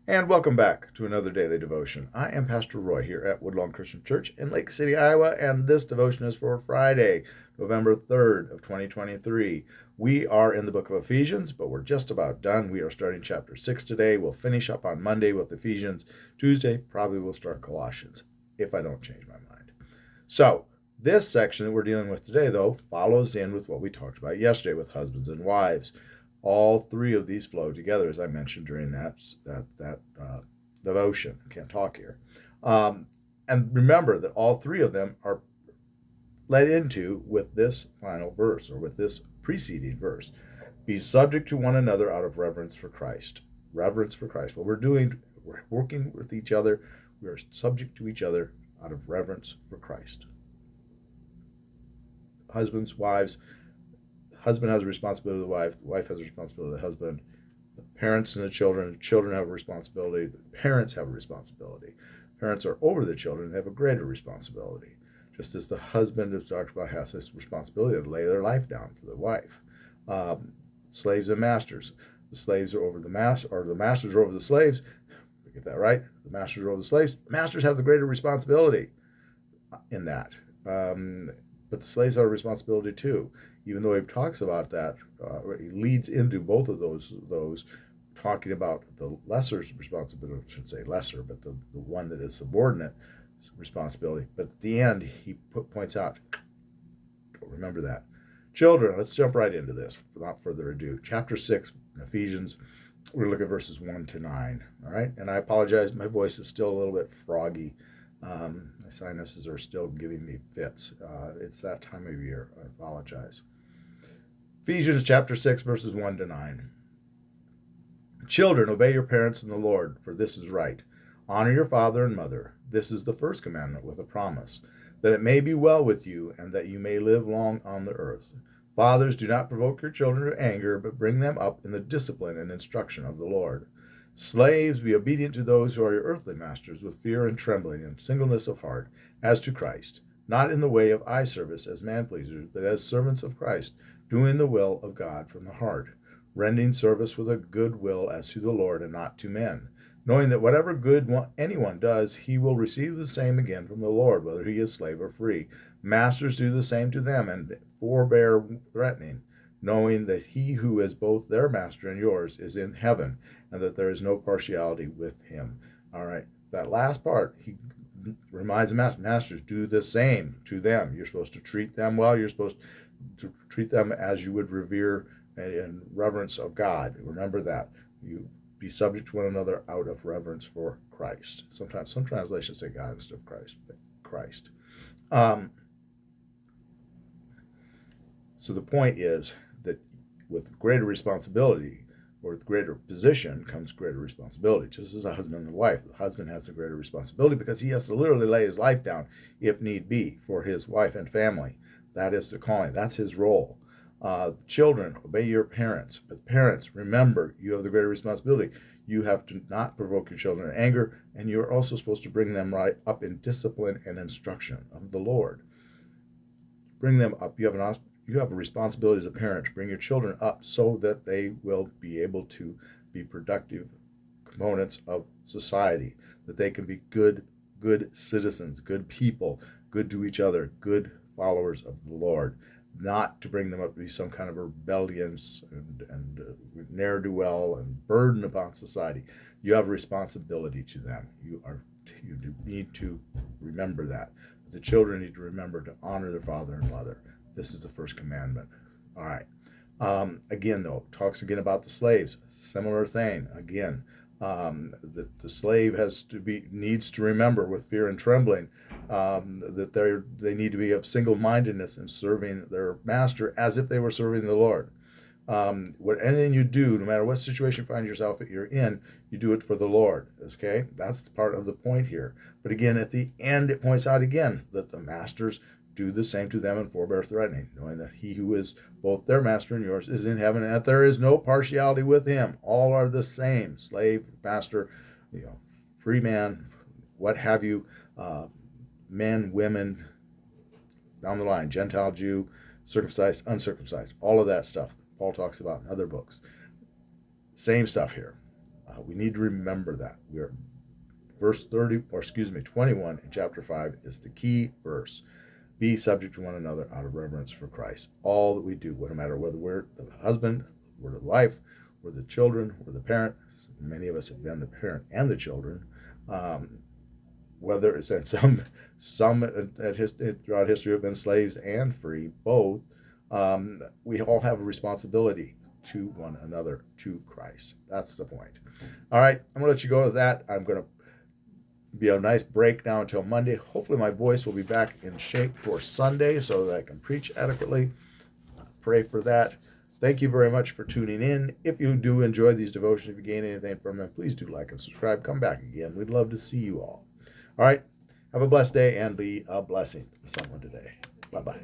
And welcome back to another daily devotion. I am Pastor Roy here at Woodlawn Christian Church in Lake City, Iowa, and this devotion is for Friday, November 3rd of 2023. We are in the book of Ephesians, but we're just about done. We are starting chapter 6 today. We'll finish up on Monday with Ephesians. Tuesday, probably we'll start Colossians, if I don't change my mind. So, this section that we're dealing with today, though, follows in with what we talked about yesterday with husbands and wives. All three of these flow together, as I mentioned during that devotion. I can't talk here. And remember that all three of them are led into with this final verse, or with this preceding verse. Be subject to one another out of reverence for Christ. Reverence for Christ. What we're doing, we're working with each other. We are subject to each other out of reverence for Christ. Husbands, wives. Husband has a responsibility to the wife has a responsibility to the husband, the parents and the children have a responsibility, the parents have a responsibility. Parents are over the children, they have a greater responsibility. Just as the husband, as talked about, has this responsibility to lay their life down for the wife. Slaves and masters. The slaves are over the master, or the masters are over the slaves. Get that right? The masters are over the slaves. The masters have the greater responsibility in that. But the slaves have a responsibility too. Even though he talks about that, he leads into both of those talking about the lesser's responsibility, I should say lesser, but the one that is subordinate responsibility. But at the end, he points out, remember that. Children, let's jump right into this without further ado. Chapter 6, Ephesians, we're going to look at verses 1 to 9. All right? And I apologize, my voice is still a little bit froggy. My sinuses are still giving me fits. It's that time of year. I apologize. Ephesians chapter 6, verses 1 to 9. Children, obey your parents in the Lord, for this is right. Honor your father and mother. This is the first commandment with a promise, that it may be well with you and that you may live long on the earth. Fathers, do not provoke your children to anger, but bring them up in the discipline and instruction of the Lord. Slaves, be obedient to those who are your earthly masters with fear and trembling and singleness of heart, as to Christ, not in the way of eye service as man-pleasers, but as servants of Christ, doing the will of God from the heart, rendering service with a good will as to the Lord and not to men, knowing that whatever good anyone does, he will receive the same again from the Lord, whether he is slave or free. Masters, do the same to them, and forbear threatening, knowing that he who is both their master and yours is in heaven, and that there is no partiality with him. All right, that last part, he reminds the masters, do the same to them. You're supposed to treat them well. You're supposed to treat them as you would revere and reverence of God. Remember that. You be subject to one another out of reverence for Christ. Sometimes some translations say God instead of Christ, but Christ. So the point is that with greater responsibility, or with greater position, comes greater responsibility. Just as a husband and a wife, the husband has a greater responsibility because he has to literally lay his life down, if need be, for his wife and family. That is the calling. That's his role. Children, obey your parents. But parents, remember, you have the greater responsibility. You have to not provoke your children to anger, and you're also supposed to bring them right up in discipline and instruction of the Lord. Bring them up. You have a responsibility as a parent to bring your children up so that they will be able to be productive components of society, that they can be good citizens, good people, good to each other, good followers of the Lord, not to bring them up to be some kind of rebellious and ne'er-do-well and burden upon society. You have a responsibility to them. You need to remember that. The children need to remember to honor their father and mother. This is the first commandment. All right. Again, though, talks again about the slaves. Similar thing. Again, the slave needs to remember with fear and trembling that they need to be of single-mindedness in serving their master as if they were serving the Lord. Anything you do, no matter what situation you find yourself you're in, you do it for the Lord. Okay, that's part of the point here. But again, at the end, it points out again that the masters do the same to them and forbear threatening, knowing that he who is both their master and yours is in heaven, and that there is no partiality with him. All are the same, slave, master, free man, what have you, men, women, down the line, Gentile, Jew, circumcised, uncircumcised, all of that stuff Paul talks about in other books. Same stuff here. We need to remember that. We are verse 21 in chapter 5 is the key verse. Be subject to one another out of reverence for Christ. All that we do, no matter whether we're the husband, we're the wife, we're the children, we're the parent. Many of us have been the parent and the children. Whether it's some throughout history have been slaves and free, both. We all have a responsibility to one another, to Christ. That's the point. All right, I'm going to let you go with that. I'm going to be a nice break now until Monday. Hopefully my voice will be back in shape for Sunday so that I can preach adequately. Pray for that. Thank you very much for tuning in. If you do enjoy these devotions, if you gain anything from them, please do like and subscribe. Come back again. We'd love to see you all. All right. Have a blessed day and be a blessing to someone today. Bye-bye.